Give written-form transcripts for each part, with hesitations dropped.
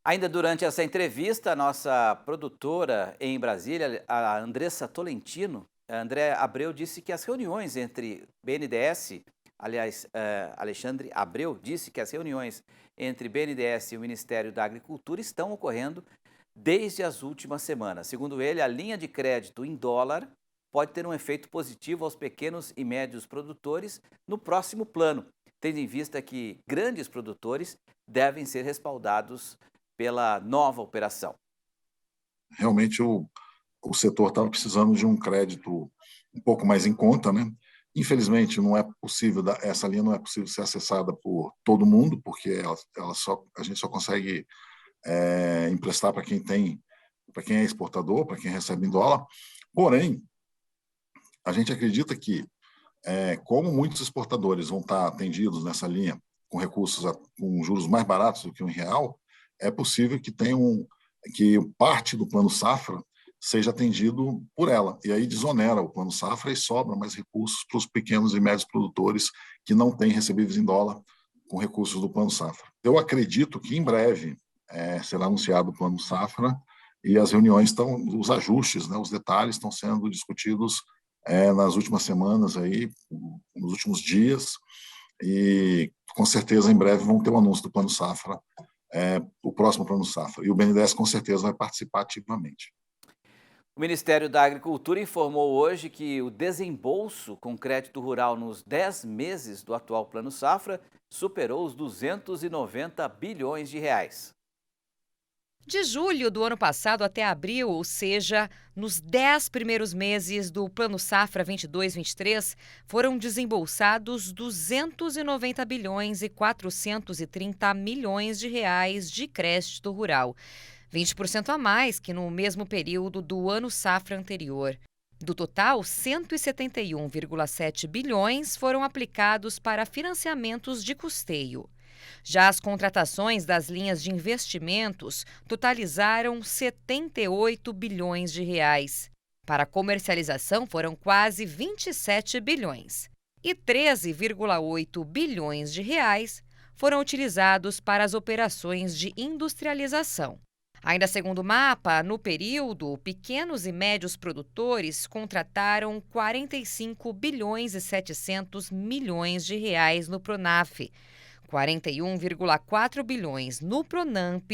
Ainda durante essa entrevista, a nossa produtora em Brasília, a Andressa Tolentino, a André Abreu, disse que as reuniões entre BNDES, aliás, Alexandre Abreu disse que as reuniões entre BNDES e o Ministério da Agricultura estão ocorrendo desde as últimas semanas. Segundo ele, a linha de crédito em dólar pode ter um efeito positivo aos pequenos e médios produtores no próximo plano, tendo em vista que grandes produtores devem ser respaldados pela nova operação. Realmente o setor estava precisando de um crédito um pouco mais em conta, né? Infelizmente, não é possível, essa linha não é possível ser acessada por todo mundo, porque a gente só consegue emprestar para quem é exportador, para quem recebe em dólar. Porém, a gente acredita que, como muitos exportadores vão estar atendidos nessa linha com recursos com juros mais baratos do que um real, é possível que parte do plano safra seja atendido por ela. E aí desonera o plano safra e sobra mais recursos para os pequenos e médios produtores que não têm recebíveis em dólar com recursos do plano safra. Eu acredito que em breve será anunciado o plano safra e as reuniões os ajustes, né, os detalhes estão sendo discutidos nas últimas semanas aí, nos últimos dias, e com certeza em breve vão ter o anúncio do plano safra, o próximo plano safra, e o BNDES com certeza vai participar ativamente. O Ministério da Agricultura informou hoje que o desembolso com crédito rural nos 10 meses do atual Plano Safra superou os 290 bilhões de reais. De julho do ano passado até abril, ou seja, nos 10 primeiros meses do Plano Safra 22-23, foram desembolsados 290 bilhões e 430 milhões de reais de crédito rural, 20% a mais que no mesmo período do ano safra anterior. Do total, 171,7 bilhões foram aplicados para financiamentos de custeio. Já as contratações das linhas de investimentos totalizaram 78 bilhões de reais. Para a comercialização foram quase 27 bilhões. E 13,8 bilhões de reais foram utilizados para as operações de industrialização. Ainda segundo o mapa, no período, pequenos e médios produtores contrataram 45 bilhões e 700 milhões de reais no Pronaf, 41,4 bilhões no Pronamp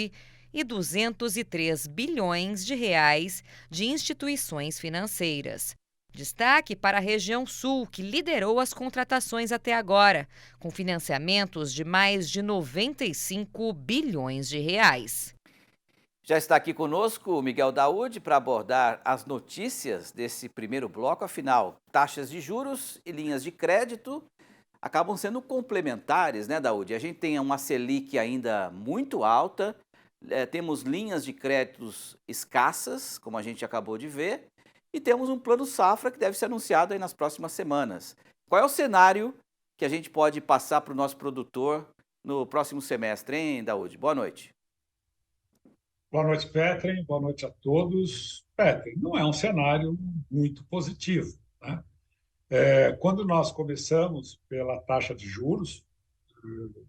e 203 bilhões de reais de instituições financeiras. Destaque para a região sul, que liderou as contratações até agora, com financiamentos de mais de 95 bilhões de reais. Já está aqui conosco o Miguel Daúde para abordar as notícias desse primeiro bloco. Afinal, taxas de juros e linhas de crédito acabam sendo complementares, né, Daúde? A gente tem uma Selic ainda muito alta, temos linhas de créditos escassas, como a gente acabou de ver, e temos um plano safra que deve ser anunciado aí nas próximas semanas. Qual é o cenário que a gente pode passar para o nosso produtor no próximo semestre, hein, Daúde? Boa noite. Boa noite, Petri. Boa noite a todos. Petri, não é um cenário muito positivo, né? Quando nós começamos pela taxa de juros,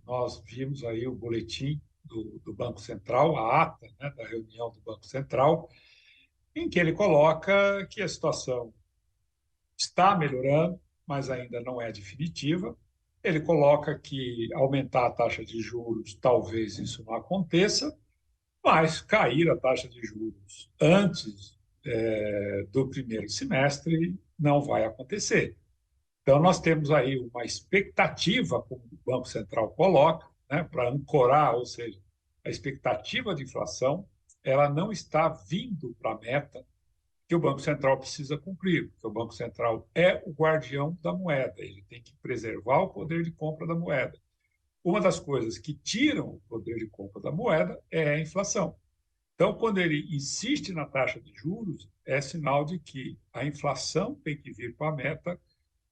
nós vimos aí o boletim do Banco Central, a ata, né, da reunião do Banco Central, em que ele coloca que a situação está melhorando, mas ainda não é definitiva. Ele coloca que aumentar a taxa de juros, talvez isso não aconteça, mas cair a taxa de juros antes do primeiro semestre não vai acontecer. Então, nós temos aí uma expectativa, como o Banco Central coloca, né, para ancorar, ou seja, a expectativa de inflação, ela não está vindo para a meta que o Banco Central precisa cumprir, porque o Banco Central é o guardião da moeda, ele tem que preservar o poder de compra da moeda. Uma das coisas que tiram o poder de compra da moeda é a inflação. Então, quando ele insiste na taxa de juros, é sinal de que a inflação tem que vir para a meta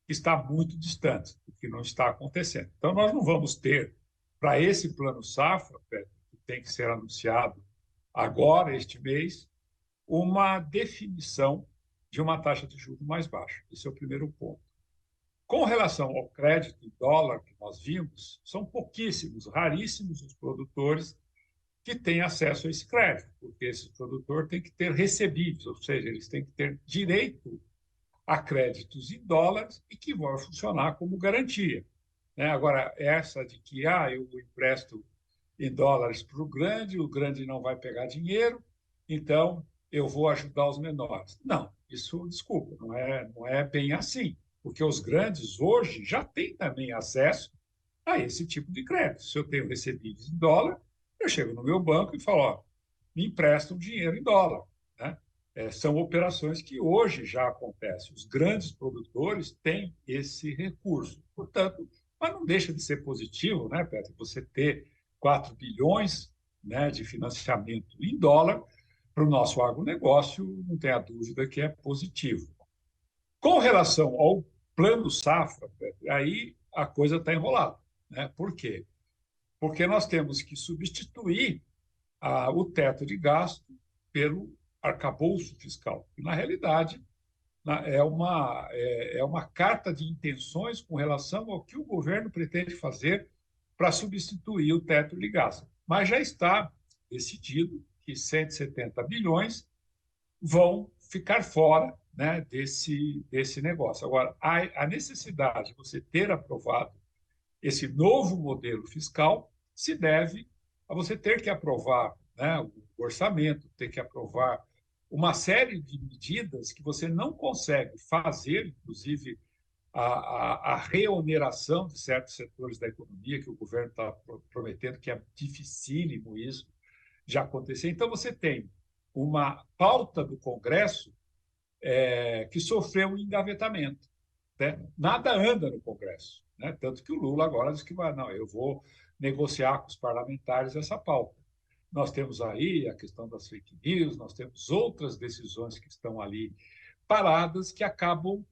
que está muito distante, o que não está acontecendo. Então, nós não vamos ter, para esse plano safra, que tem que ser anunciado agora, este mês, uma definição de uma taxa de juros mais baixa. Esse é o primeiro ponto. Com relação ao crédito em dólar que nós vimos, são pouquíssimos, raríssimos os produtores que têm acesso a esse crédito, porque esse produtor tem que ter recebíveis, ou seja, eles têm que ter direito a créditos em dólares e que vão funcionar como garantia. Né? Agora, essa de que eu empresto em dólares para o grande não vai pegar dinheiro, então eu vou ajudar os menores. Não, isso, desculpa, não é bem assim, porque os grandes hoje já têm também acesso a esse tipo de crédito. Se eu tenho recebíveis em dólar, eu chego no meu banco e falo, me emprestam dinheiro em dólar. Né? São operações que hoje já acontecem. Os grandes produtores têm esse recurso. Portanto, mas não deixa de ser positivo, né, Petro, você ter 4 bilhões, né, de financiamento em dólar para o nosso agronegócio, não tenha dúvida que é positivo. Com relação ao plano safra, Petro, aí a coisa está enrolada. Né? Por quê? Porque nós temos que substituir o teto de gasto pelo arcabouço fiscal. E, na realidade, é uma carta de intenções com relação ao que o governo pretende fazer para substituir o teto de gasto. Mas já está decidido que 170 bilhões vão ficar fora, né, desse negócio. Agora, a necessidade de você ter aprovado esse novo modelo fiscal se deve a você ter que aprovar, né, o orçamento, ter que aprovar uma série de medidas que você não consegue fazer, inclusive a reoneração de certos setores da economia, que o governo está prometendo, que é dificílimo isso de acontecer. Então, você tem uma pauta do Congresso que sofreu um engavetamento. Né? Nada anda no Congresso. Né? Tanto que o Lula agora diz que eu vou negociar com os parlamentares essa pauta. Nós temos aí a questão das fake news, nós temos outras decisões que estão ali paradas que acabam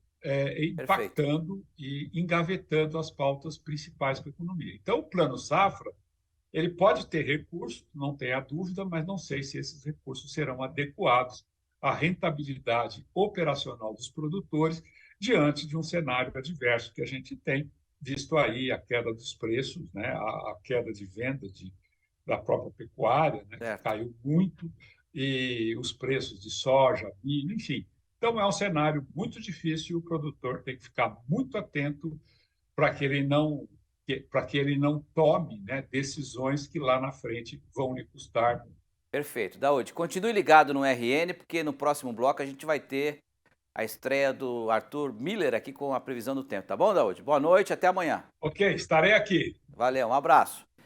impactando e engavetando as pautas principais para a economia. Então, o Plano Safra ele pode ter recursos, não tenha dúvida, mas não sei se esses recursos serão adequados à rentabilidade operacional dos produtores diante de um cenário adverso que a gente tem, visto aí a queda dos preços, né, a queda de venda da própria pecuária, né, que caiu muito, e os preços de soja, milho, enfim. Então, é um cenário muito difícil e o produtor tem que ficar muito atento para que ele não tome, né, decisões que lá na frente vão lhe custar. Perfeito. Daúde, continue ligado no RN, porque no próximo bloco a gente vai ter a estreia do Arthur Miller aqui com a previsão do tempo. Tá bom, Daúde? Boa noite, até amanhã. Ok, estarei aqui. Valeu, um abraço.